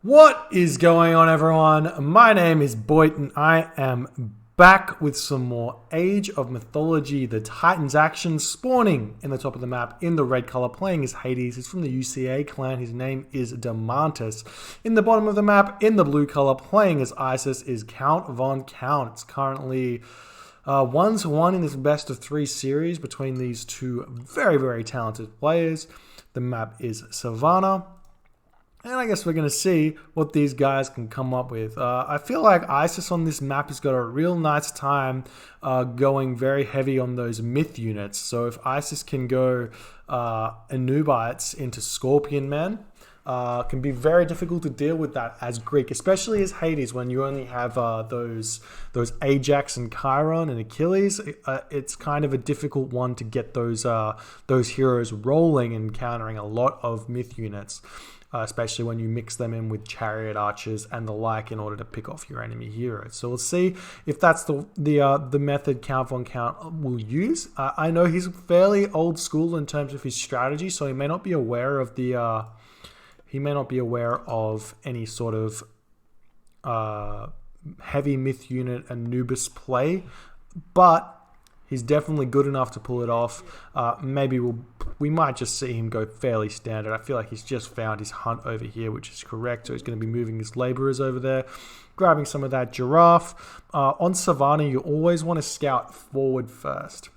What is going on, everyone? My name is Boit and I am back with some more Age of Mythology, the Titans action, spawning in the top of the map in the red color, playing as Hades. He's from the UCA clan. His name is Domantas. In the bottom of the map, in the blue color, playing as Isis, is CountVonCount. It's currently 1-1 in this best of 3 series between these two very, very talented players. The map is Savannah. And I guess we're going to see what these guys can come up with. I feel like Isis on this map has got a real nice time going very heavy on those myth units. So if Isis can go Anubites into Scorpion Men, can be very difficult to deal with that as Greek, especially as Hades when you only have those Ajax and Chiron and Achilles. It's kind of a difficult one to get those heroes rolling and countering a lot of myth units. Especially when you mix them in with chariot archers and the like in order to pick off your enemy heroes. So we'll see if that's the method CountVonCount will use. I know he's fairly old school in terms of his strategy, so he may not be aware of any sort of heavy myth unit Anubis play, but he's definitely good enough to pull it off. Maybe we might just see him go fairly standard. I feel like he's just found his hunt over here, which is correct. So he's going to be moving his laborers over there, grabbing some of that giraffe. On Savannah, you always want to scout forward first.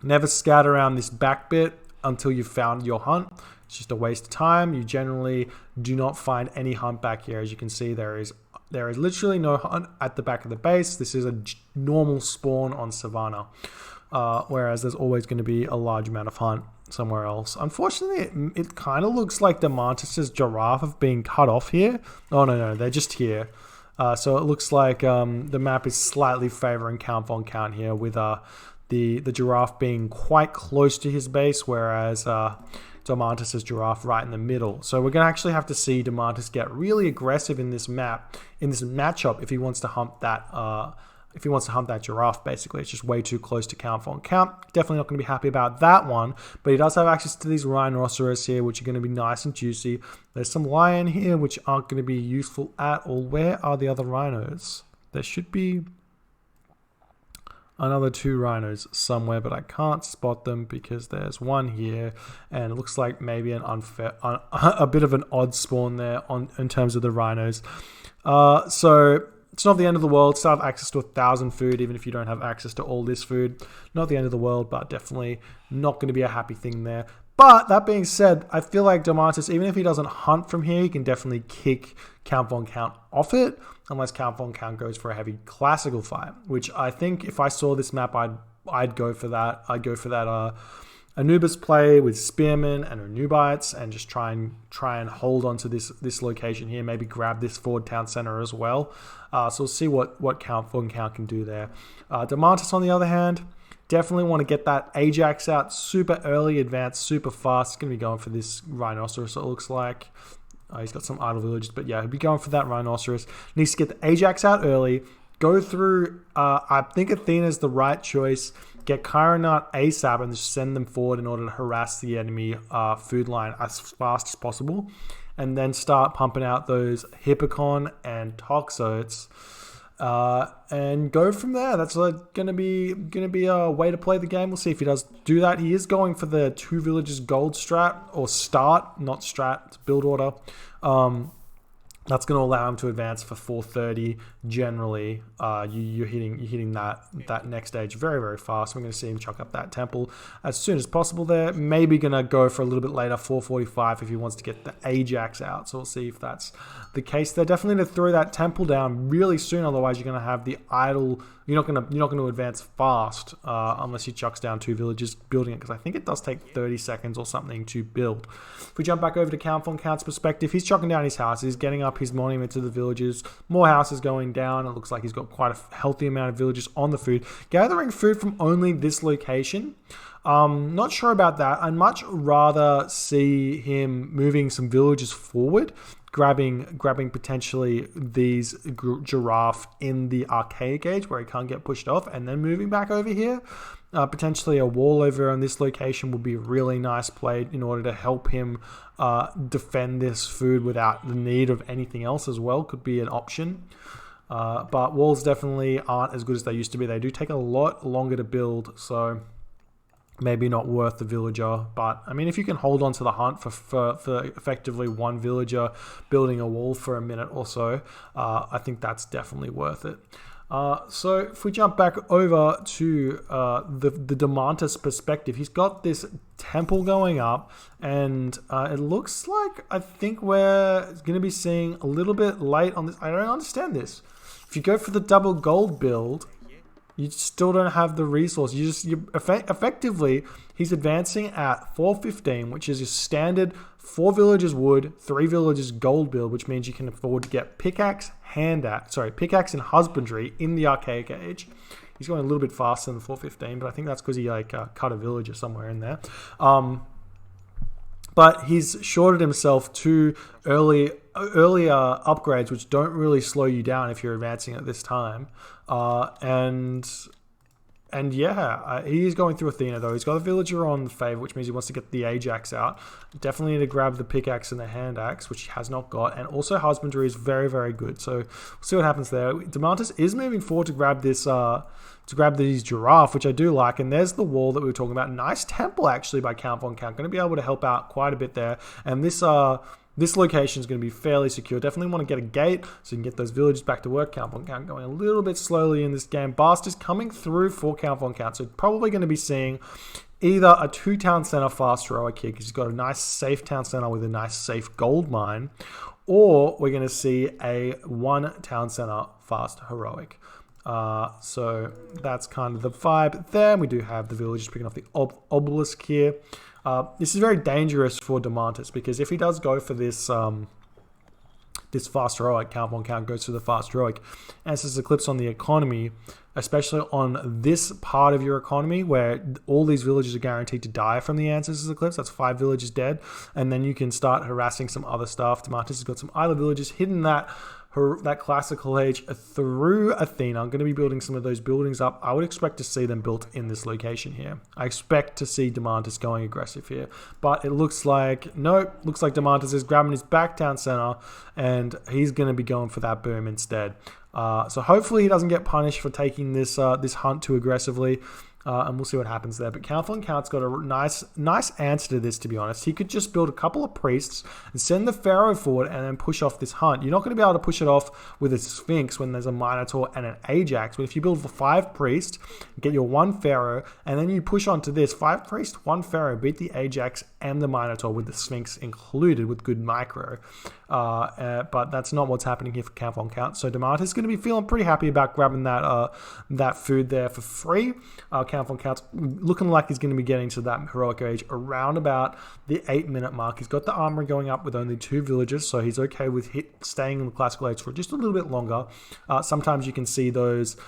Never scout around this back bit until you've found your hunt. It's just a waste of time. You generally do not find any hunt back here. As you can see, there is literally no hunt at the back of the base. This is a normal spawn on Savannah, whereas there's always going to be a large amount of hunt somewhere else. Unfortunately, it kind of looks like Domantas' giraffe have been cut off here. Oh, no, they're just here. So it looks like the map is slightly favoring CountVonCount here with the giraffe being quite close to his base, whereas Domantas' giraffe right in the middle. So we're going to actually have to see Domantas get really aggressive in this matchup if he wants to hunt that giraffe. Basically, it's just way too close to CountVonCount. Definitely not going to be happy about that one, but he does have access to these rhinoceros here, which are going to be nice and juicy. There's some lion here, which aren't going to be useful at all. Where are the other rhinos? There should be another 2 rhinos somewhere, but I can't spot them because there's one here, and it looks like maybe a bit of an odd spawn there in terms of the rhinos. So it's not the end of the world. Still have access to 1,000 food, even if you don't have access to all this food. Not the end of the world, but definitely not going to be a happy thing there. But that being said, I feel like Domantas, even if he doesn't hunt from here, he can definitely kick CountVonCount off it, unless CountVonCount goes for a heavy classical fight, which I think if I saw this map, I'd go for that. I'd go for that Anubis play with spearmen and Anubites and just try and hold on to this location here. Maybe grab this forward town center as well. So we'll see what CountVonCount can do there. Domantas, on the other hand, definitely want to get that Ajax out super early, advance super fast. He's going to be going for this rhinoceros, it looks like. He's got some idle villages, but yeah, he'll be going for that rhinoceros. Needs to get the Ajax out early. Go through, I think Athena's the right choice. Get Chiron out ASAP and just send them forward in order to harass the enemy food line as fast as possible. And then start pumping out those Hippocon and Toxotes. And go from there. That's gonna be a way to play the game. We'll see if he does do that. He is going for the 2 villages gold strat, or start, not strat, it's build order. That's going to allow him to advance for 430. Generally, you're hitting that next stage very, very fast. We're going to see him chuck up that temple as soon as possible there. Maybe going to go for a little bit later, 445, if he wants to get the Ajax out. So we'll see if that's the case. They're definitely going to throw that temple down really soon. Otherwise, you're going to have the idle. You're not going to advance fast unless he chucks down 2 villages building it, because I think it does take 30 seconds or something to build. If we jump back over to CountVonCount's perspective, he's chucking down his houses, getting up his monument to the villages, more houses going down. It looks like he's got quite a healthy amount of villages on the food. Gathering food from only this location. Not sure about that. I'd much rather see him moving some villages forward, grabbing potentially these giraffe in the archaic age where he can't get pushed off, and then moving back over here. Potentially a wall over on this location would be a really nice play in order to help him defend this food without the need of anything else as well. Could be an option. But walls definitely aren't as good as they used to be. They do take a lot longer to build, so maybe not worth the villager. But I mean, if you can hold on to the hunt for effectively one villager building a wall for a minute or so, I think that's definitely worth it. So if we jump back over to the Domantas perspective, he's got this temple going up, and it looks like I think we're going to be seeing a little bit late on this. I don't understand this. If you go for the double gold build, you still don't have the resource. Effectively, he's advancing at 415, which is your standard 4 villages wood, 3 villages gold build, which means you can afford to get pickaxe and husbandry in the archaic age. He's going a little bit faster than the 415, but I think that's because he cut a village or somewhere in there. But he's shorted himself to earlier upgrades, which don't really slow you down if you're advancing at this time. And yeah, he is going through Athena though. He's got a villager on the favor, which means he wants to get the Ajax out. Definitely need to grab the pickaxe and the hand axe, which he has not got. And also husbandry is very, very good. So we'll see what happens there. Domantas is moving forward to grab this, to grab these giraffe, which I do like. And there's the wall that we were talking about. Nice temple actually by CountVonCount. Going to be able to help out quite a bit there. And this location is going to be fairly secure. Definitely want to get a gate so you can get those villages back to work. CountVonCount going a little bit slowly in this game. Bast is coming through for CountVonCount. So probably going to be seeing either a 2 town center fast heroic here because he's got a nice safe town center with a nice safe gold mine. Or we're going to see a 1 town center fast heroic. So that's kind of the vibe there. We do have the villagers picking off the obelisk here. This is very dangerous for Domantas because if he does go for this this fast heroic, CountVonCount goes for the fast heroic, and this is eclipse on the economy, especially on this part of your economy where all these villages are guaranteed to die from the ancestors eclipse. That's 5 villages dead, and then you can start harassing some other stuff. Domantas has got some idle villages hidden that classical age through Athena. I'm going to be building some of those buildings up. I would expect to see them built in this location here. I expect to see Domantas going aggressive here, but it looks like, nope, looks like Domantas is grabbing his back town center and he's going to be going for that boom instead. So hopefully he doesn't get punished for taking this this hunt too aggressively. And we'll see what happens there. But CountVonCount's got a nice answer to this, to be honest. He could just build a couple of priests and send the Pharaoh forward and then push off this hunt. You're not going to be able to push it off with a Sphinx when there's a Minotaur and an Ajax. But if you build for 5 priests, get your 1 Pharaoh, and then you push onto this 5 priests, 1 Pharaoh, beat the Ajax and the Minotaur with the Sphinx included with good micro. But that's not what's happening here for CountVonCount. So Domantas is going to be feeling pretty happy about grabbing that food there for free. CountVonCount's looking like he's going to be getting to that heroic age around about the 8-minute mark. He's got the armory going up with only 2 villages, so he's okay with staying in the classical age for just a little bit longer. Sometimes you can see those.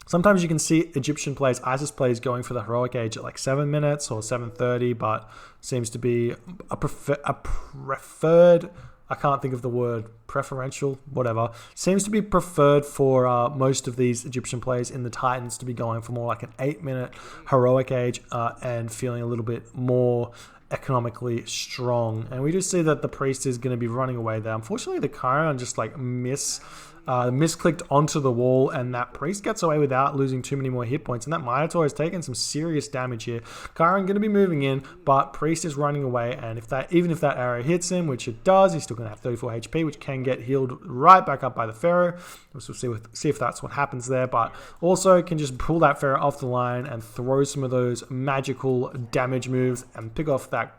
Sometimes you can see Egyptian players, ISIS players going for the heroic age at like 7 minutes or 7:30, but seems to be a preferred. I can't think of the word, preferential, whatever. Seems to be preferred for most of these Egyptian players in the Titans to be going for more like an 8-minute heroic age and feeling a little bit more economically strong. And we do see that the priest is going to be running away there. Unfortunately, the Chiron just like misclicked onto the wall, and that priest gets away without losing too many more hit points, and that Minotaur has taken some serious damage here. Chiron going to be moving in, but priest is running away, and even if that arrow hits him, which it does, he's still going to have 34 HP, which can get healed right back up by the Pharaoh. We'll see if that's what happens there, but also can just pull that Pharaoh off the line and throw some of those magical damage moves and pick off that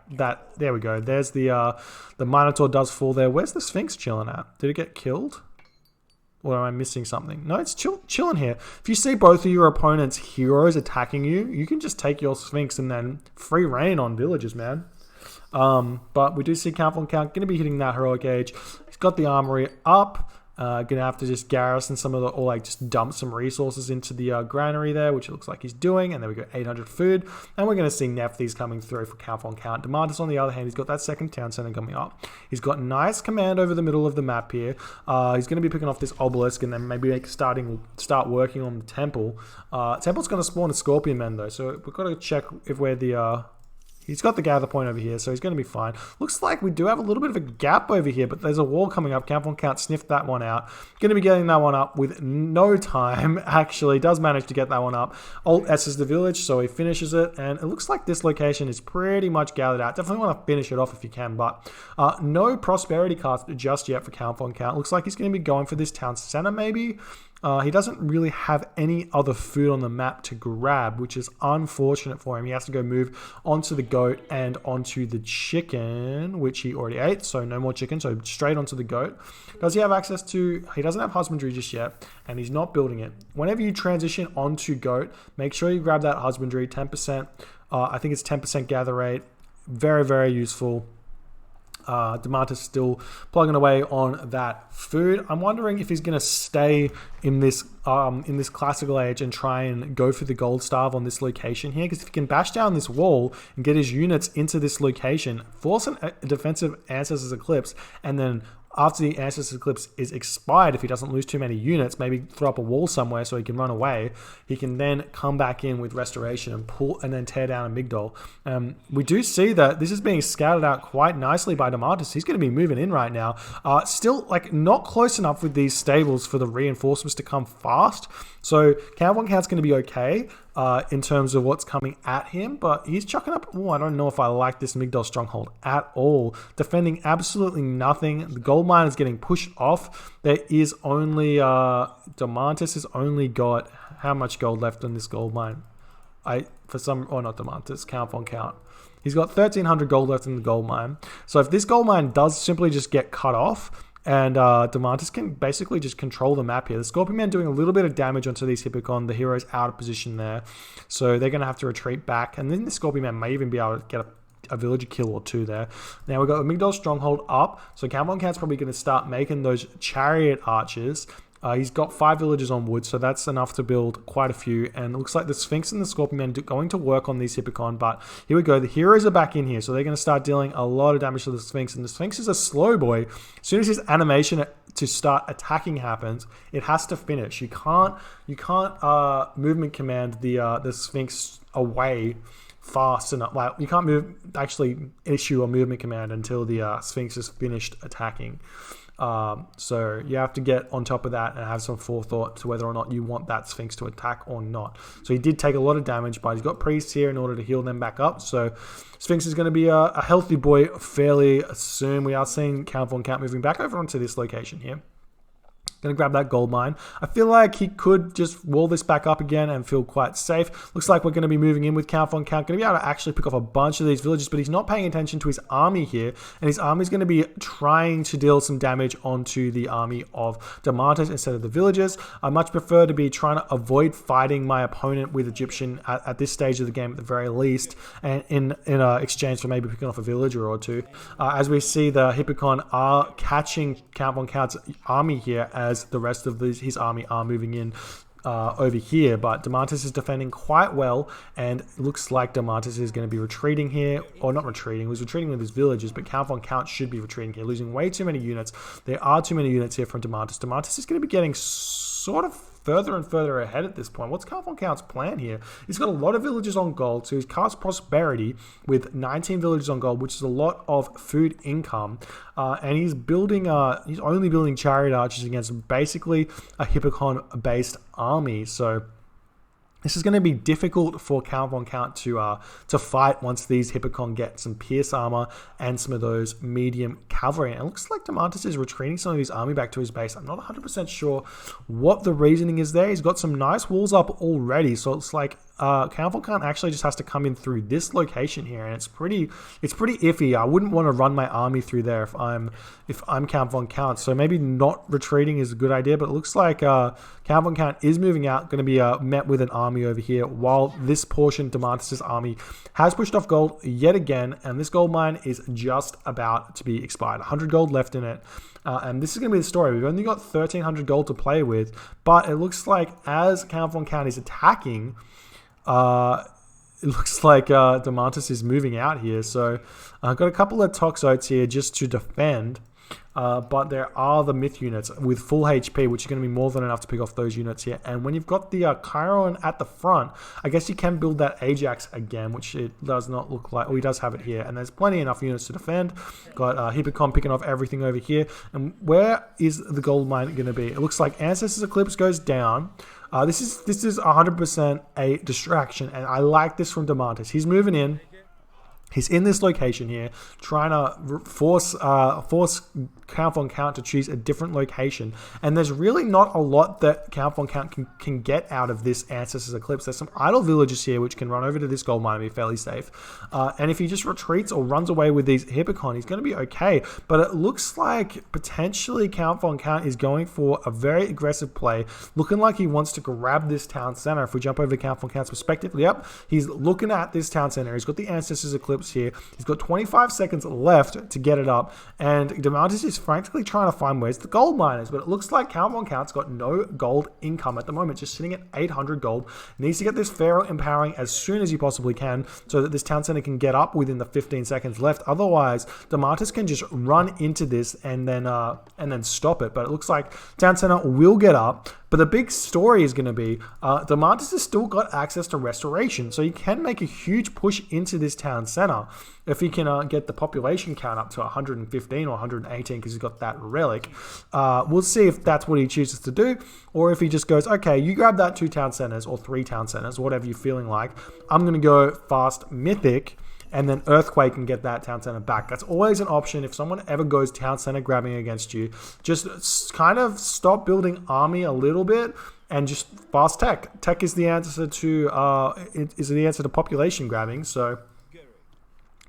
there we go. There's the Minotaur does fall there. Where's the Sphinx chilling at? Did it get killed? Or am I missing something? No, it's chilling here. If you see both of your opponent's heroes attacking you, you can just take your Sphinx and then free reign on villages, man. But we do see CountVonCount going to be hitting that heroic age. He's got the armory up, Gonna have to just garrison some of the, or like just dump some resources into the granary there, which it looks like he's doing. And then we got 800 food, and we're gonna see Nephthys coming through for CountVonCount. Domantas, on the other hand, he's got that second town center coming up. He's got nice command over the middle of the map here. He's gonna be picking off this obelisk, and then maybe start working on the temple. Temple's gonna spawn a scorpion men though, so we've got to check if we're the he's got the gather point over here, so he's going to be fine. Looks like we do have a little bit of a gap over here, but there's a wall coming up. CountVonCount sniffed that one out. Going to be getting that one up with no time. Actually, does manage to get that one up. Alt S is the village, so he finishes it, and it looks like this location is pretty much gathered out. Definitely want to finish it off if you can, but no prosperity cards just yet for CountVonCount. Looks like he's going to be going for this town center, maybe. He doesn't really have any other food on the map to grab, which is unfortunate for him. He has to go move onto the goat and onto the chicken, which he already ate, so no more chicken, so straight onto the goat. Does he have access to... He doesn't have husbandry just yet, and he's not building it. Whenever you transition onto goat, make sure you grab that husbandry, 10%. I think it's 10% gather rate. Very, very useful. Domantas still plugging away on that food. I'm wondering if he's going to stay in this classical age and try and go for the gold starve on this location here, because if he can bash down this wall and get his units into this location, force a defensive Ancestors Eclipse, and then after the Ancestors Eclipse is expired, if he doesn't lose too many units, maybe throw up a wall somewhere so he can run away, he can then come back in with Restoration and pull and then tear down Amygdala. We do see that this is being scouted out quite nicely by Domantas. He's going to be moving in right now. Still, like, not close enough with these stables for the reinforcements to come fast. So CountVonCount's going to be okay in terms of what's coming at him, but he's chucking up... Oh, I don't know if I like this Amygdala stronghold at all. Defending absolutely nothing. The gold mine is getting pushed off. There is only... Domantas has only got... How much gold left in this gold mine? Not Domantas, CountVonCount. He's got 1,300 gold left in the gold mine. So if this gold mine does simply just get cut off, and Domantas can basically just control the map here. The Scorpion Man doing a little bit of damage onto these Hippocon. The hero's out of position there. So they're going to have to retreat back. And then the Scorpion Man may even be able to get a villager kill or two there. Now we've got Amygdala Stronghold up. So CountVonCount's probably going to start making those chariot archers. He's got 5 villagers on wood, so that's enough to build quite a few. And it looks like the Sphinx and the Scorpion Men are going to work on these Hippocon, but here we go. The heroes are back in here, so they're going to start dealing a lot of damage to the Sphinx. And the Sphinx is a slow boy. As soon as his animation to start attacking happens, it has to finish. You can't movement command the Sphinx away fast enough. Like, you can't actually issue a movement command until the Sphinx is finished attacking. So you have to get on top of that and have some forethought to whether or not you want that Sphinx to attack or not. So he did take a lot of damage, but he's got priests here in order to heal them back up. So Sphinx is going to be a healthy boy fairly soon. We are seeing CountVonCount moving back over onto this location here. Going to grab that gold mine. I feel like he could just wall this back up again and feel quite safe. Looks like we're going to be moving in with CountVonCount. Going to be able to actually pick off a bunch of these villages, but he's not paying attention to his army here. And his army is going to be trying to deal some damage onto the army of Domantas instead of the villagers. I much prefer to be trying to avoid fighting my opponent with Egyptian at this stage of the game at the very least, and in exchange for maybe picking off a villager or two. As we see, the Hippocon are catching CountVonCount's army here as the rest of his army are moving in over here, but Domantas is defending quite well, and it looks like Domantas is going to be retreating here, or not retreating, he was retreating with his villagers, but CountVonCount should be retreating here, losing way too many units. There are too many units here from Domantas. Domantas is going to be getting sort of further and further ahead at this point. What's CountVonCount's plan here? He's got a lot of villagers on gold, so he's cast Prosperity with 19 villagers on gold, which is a lot of food income, and he's building, he's only building chariot archers against basically a Hippocon-based army, so this is going to be difficult for CountVonCount to fight once these Hippocon get some pierce armor and some of those medium cavalry. And it looks like Domantas is retreating some of his army back to his base. I'm not 100% sure what the reasoning is there. He's got some nice walls up already, so it's like CountVonCount actually just has to come in through this location here, and it's pretty iffy. I wouldn't want to run my army through there if I'm CountVonCount. So maybe not retreating is a good idea, but it looks like CountVonCount is moving out, going to be met with an army over here, while this portion, Domantas' army, has pushed off gold yet again, and this gold mine is just about to be expired. 100 gold left in it. And this is going to be the story. We've only got 1,300 gold to play with, but it looks like as CountVonCount is attacking, it looks like Domantas is moving out here. So I've got a couple of Toxotes here just to defend. But there are the myth units with full HP, which are going to be more than enough to pick off those units here. And when you've got the Chiron at the front, I guess you can build that Ajax again, which it does not look like. Oh, he does have it here. And there's plenty enough units to defend. Got Hippocon picking off everything over here. And where is the gold mine going to be? It looks like Ancestors Eclipse goes down. This is 100% a distraction, and I like this from Domantas. He's moving in. He's in this location here, trying to force CountVonCount to choose a different location. And there's really not a lot that CountVonCount can get out of this Ancestors Eclipse. There's some idle villages here which can run over to this gold mine and be fairly safe. And if he just retreats or runs away with these Hippocon, he's going to be okay. But it looks like potentially CountVonCount is going for a very aggressive play, looking like he wants to grab this town center. If we jump over to CountVonCount's perspective, yep, he's looking at this town center. He's got the Ancestors Eclipse here. He's got 25 seconds left to get it up, and Domantas is frantically trying to find where's the gold miners, but it looks like CountVonCount's got no gold income at the moment, just sitting at 800 gold. Needs to get this Pharaoh empowering as soon as he possibly can so that this town center can get up within the 15 seconds left. Otherwise, Domantas can just run into this and then stop it. But it looks like town center will get up. But the big story is going to be Domantas has still got access to restoration, so he can make a huge push into this town center if he can get the population count up to 115 or 118 because he's got that relic. We'll see if that's what he chooses to do, or if he just goes, okay, you grab that 2 town centers or 3 town centers, whatever you're feeling like. I'm going to go fast mythic, and then Earthquake can get that town center back. That's always an option. If someone ever goes town center grabbing against you, just kind of stop building army a little bit and just fast tech. Tech is the answer to population grabbing. So,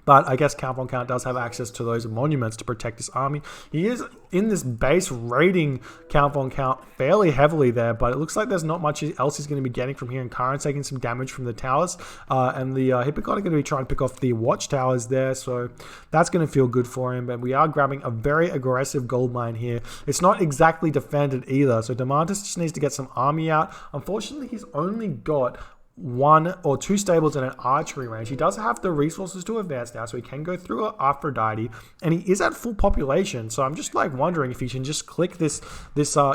but I guess CountVonCount does have access to those monuments to protect his army. He is in this base raiding CountVonCount fairly heavily there, but it looks like there's not much else he's going to be getting from here. And Chiron's taking some damage from the towers, and the Hippocon are going to be trying to pick off the watchtowers there, so that's going to feel good for him. But we are grabbing a very aggressive gold mine here. It's not exactly defended either, so Domantas just needs to get some army out. Unfortunately, he's only got 1 or 2 stables in an archery range. He does have the resources to advance now, so he can go through Aphrodite, and he is at full population. So I'm just like wondering if he can just click this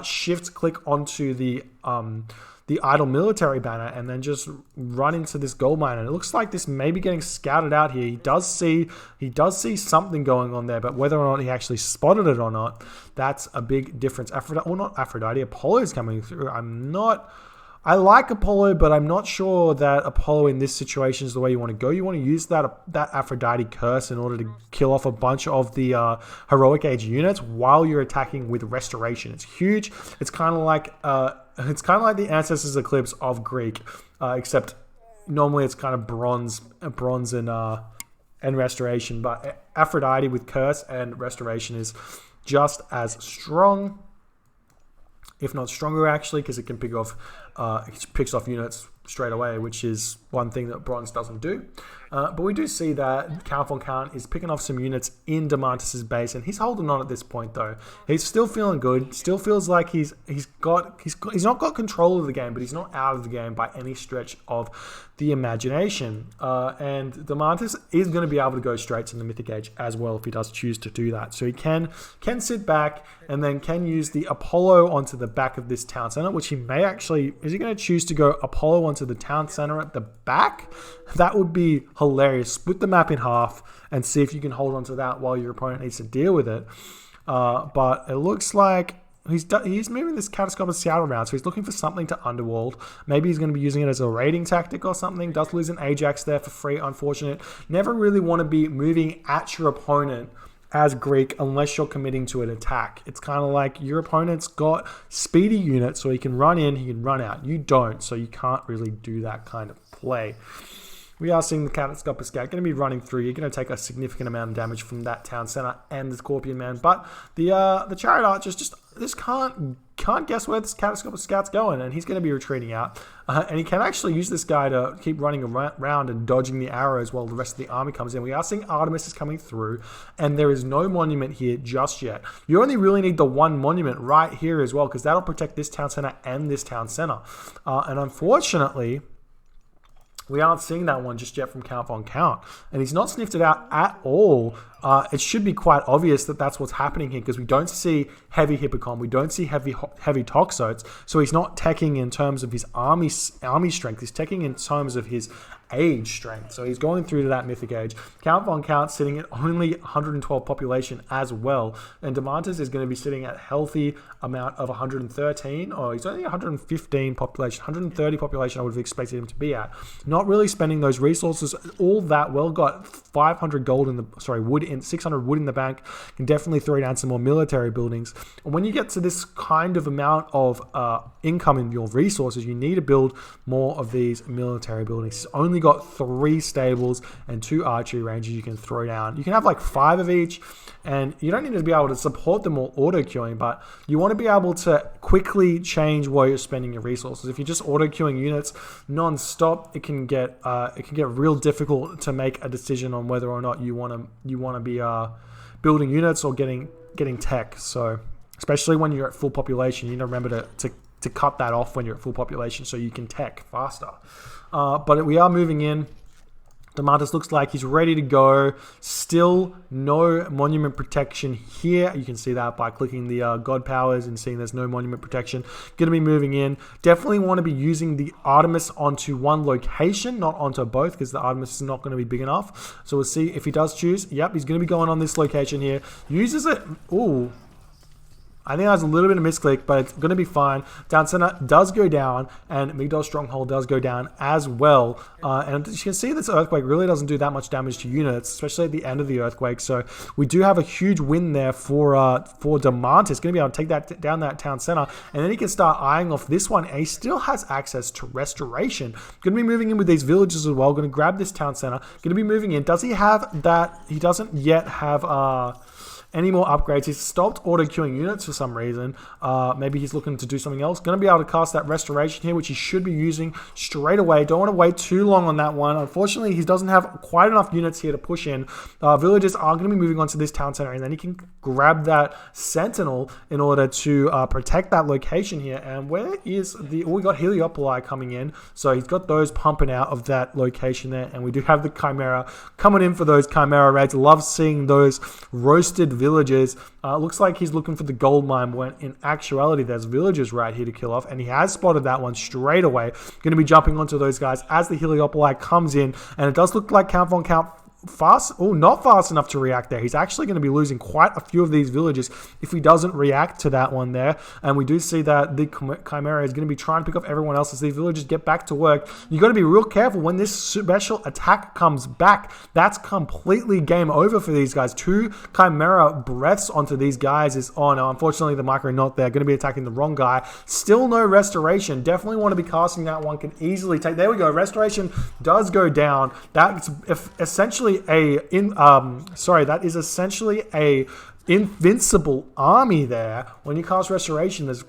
shift click onto the idle military banner and then just run into this gold mine. And it looks like this may be getting scouted out here. He does see something going on there, but whether or not he actually spotted it or not, that's a big difference. Apollo is coming through. I like Apollo, but I'm not sure that Apollo in this situation is the way you want to go. You want to use that Aphrodite curse in order to kill off a bunch of the heroic age units while you're attacking with restoration. It's huge. It's kind of like the Ancestors Eclipse of Greek, except normally it's kind of bronze and restoration. But Aphrodite with curse and restoration is just as strong, if not stronger actually, because it can it picks off units straight away, which is one thing that bronze doesn't do. But we do see that CountVonCount is picking off some units in Domantas' base, and he's holding on at this point though. He's still feeling good. Still feels like he's not got control of the game, but he's not out of the game by any stretch of the imagination. And Domantas is going to be able to go straight to the Mythic Age as well if he does choose to do that. So he can sit back and then can use the Apollo onto the back of this town center, which he may actually... Is he going to choose to go Apollo onto the town center at the back? That would be hilarious. Split the map in half and see if you can hold on to that while your opponent needs to deal with it. But it looks like he's moving this Catastrophic Seattle around, so he's looking for something to underworld. Maybe he's going to be using it as a raiding tactic or something. Does lose an Ajax there for free, unfortunate. Never really want to be moving at your opponent as Greek unless you're committing to an attack. It's kind of like your opponent's got speedy units, so he can run in, he can run out. You don't, so you can't really do that kind of play. We are seeing the Catastrophic Scout going to be running through. You're going to take a significant amount of damage from that town center and the Scorpion Man, but the Chariot Archers just can't guess where this Catastrophic Scout's going, and he's going to be retreating out. And he can actually use this guy to keep running around and dodging the arrows while the rest of the army comes in. We are seeing Artemis is coming through, and there is no monument here just yet. You only really need the one monument right here as well, because that'll protect this town center and this town center. And unfortunately, we aren't seeing that one just yet from CountVonCount. And he's not sniffed it out at all. It should be quite obvious that that's what's happening here, because we don't see heavy Hippocon. We don't see heavy Toxotes. So he's not teching in terms of his army strength. He's teching in terms of his age strength. So he's going through to that mythic age. CountVonCount sitting at only 112 population as well. And Domantas is going to be sitting at healthy amount of 113. Or he's only 115 population. 130 population I would have expected him to be at. Not really spending those resources all that well. Got 500 gold in the, wood in 600 wood in the bank. Can definitely throw down some more military buildings. And when you get to this kind of amount of income in your resources, you need to build more of these military buildings. He's only got 3 stables and 2 archery ranges you can throw down. You can have like 5 of each, and you don't need to be able to support them all auto queuing, but you want to be able to quickly change where you're spending your resources. If you're just auto queuing units non-stop, it can get real difficult to make a decision on whether or not you want to be building units or getting tech. So especially when you're at full population, you need to remember to cut that off when you're at full population so you can tech faster. But we are moving in. Domantas looks like he's ready to go. Still no monument protection here. You can see that by clicking the God powers and seeing there's no monument protection. Going to be moving in. Definitely want to be using the Artemis onto one location, not onto both, because the Artemis is not going to be big enough. So we'll see if he does choose. Yep, he's going to be going on this location here. Uses it. Ooh. I think that was a little bit of misclick, but it's going to be fine. Town center does go down, and Migdol Stronghold does go down as well. And you can see this earthquake really doesn't do that much damage to units, especially at the end of the earthquake. So we do have a huge win there for Domantas. Going to be able to take that down that town center, and then he can start eyeing off this one. And he still has access to restoration. Going to be moving in with these villages as well. Going to grab this town center. Going to be moving in. Does he have that? He doesn't yet have any more upgrades. He's stopped auto queuing units for some reason. Maybe he's looking to do something else. Going to be able to cast that restoration here, which he should be using straight away. Don't want to wait too long on that one. Unfortunately, he doesn't have quite enough units here to push in. Villagers are going to be moving on to this town center, and then he can grab that sentinel in order to protect that location here. And where is the... we got Heliopoli coming in, so he's got those pumping out of that location there, and we do have the Chimera coming in for those Chimera raids. Love seeing those roasted villages. Looks like he's looking for the gold mine, when in actuality there's villagers right here to kill off, and he has spotted that one straight away. Going to be jumping onto those guys as the Heliopoli comes in, and it does look like CountVonCount not fast enough to react there. He's actually going to be losing quite a few of these villages if he doesn't react to that one there. And we do see that the Chimera is going to be trying to pick up everyone else as these villagers get back to work. You got to be real careful when this special attack comes back. That's completely game over for these guys. 2 Chimera breaths onto these guys is on. Now, unfortunately, the micro not there. Going to be attacking the wrong guy. Still no restoration. Definitely want to be casting that one. Can easily take. There we go. Restoration does go down. That's essentially that is essentially a invincible army there. When you cast restoration, there's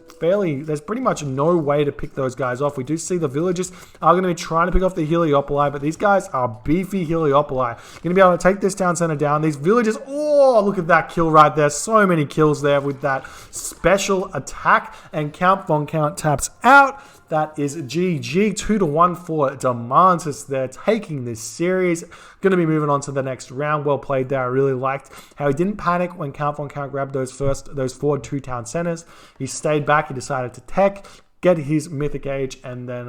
pretty much no way to pick those guys off. We do see the villagers are going to be trying to pick off the Heliopoli, but these guys are beefy Heliopoli. Going to be able to take this town center down. These villagers, oh, look at that kill right there. So many kills there with that special attack, and CountVonCount taps out. That is GG, 2-1 for Domantas. They're taking this series. Going to be moving on to the next round. Well played there. I really liked how he didn't panic when CountVonCount grabbed those forward 2 town centers. He stayed back. He decided to tech, get his mythic age, and then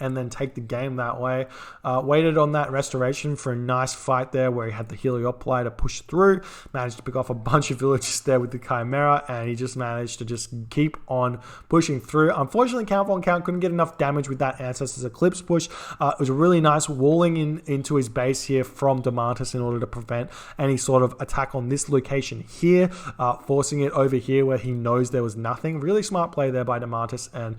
and then take the game that way. Waited on that restoration for a nice fight there where he had the Heliopolis to push through, managed to pick off a bunch of villages there with the Chimera, and he just managed to just keep on pushing through. Unfortunately, CountVonCount couldn't get enough damage with that Ancestors Eclipse push. It was a really nice walling into his base here from Domantas in order to prevent any sort of attack on this location here, forcing it over here where he knows there was nothing. Really smart play there by Domantas, and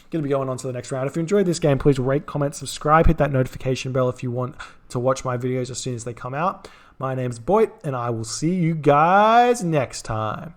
going to be going on to the next round. If you enjoyed this game, please rate, comment, subscribe, hit that notification bell if you want to watch my videos as soon as they come out. My name's Boit, and I will see you guys next time.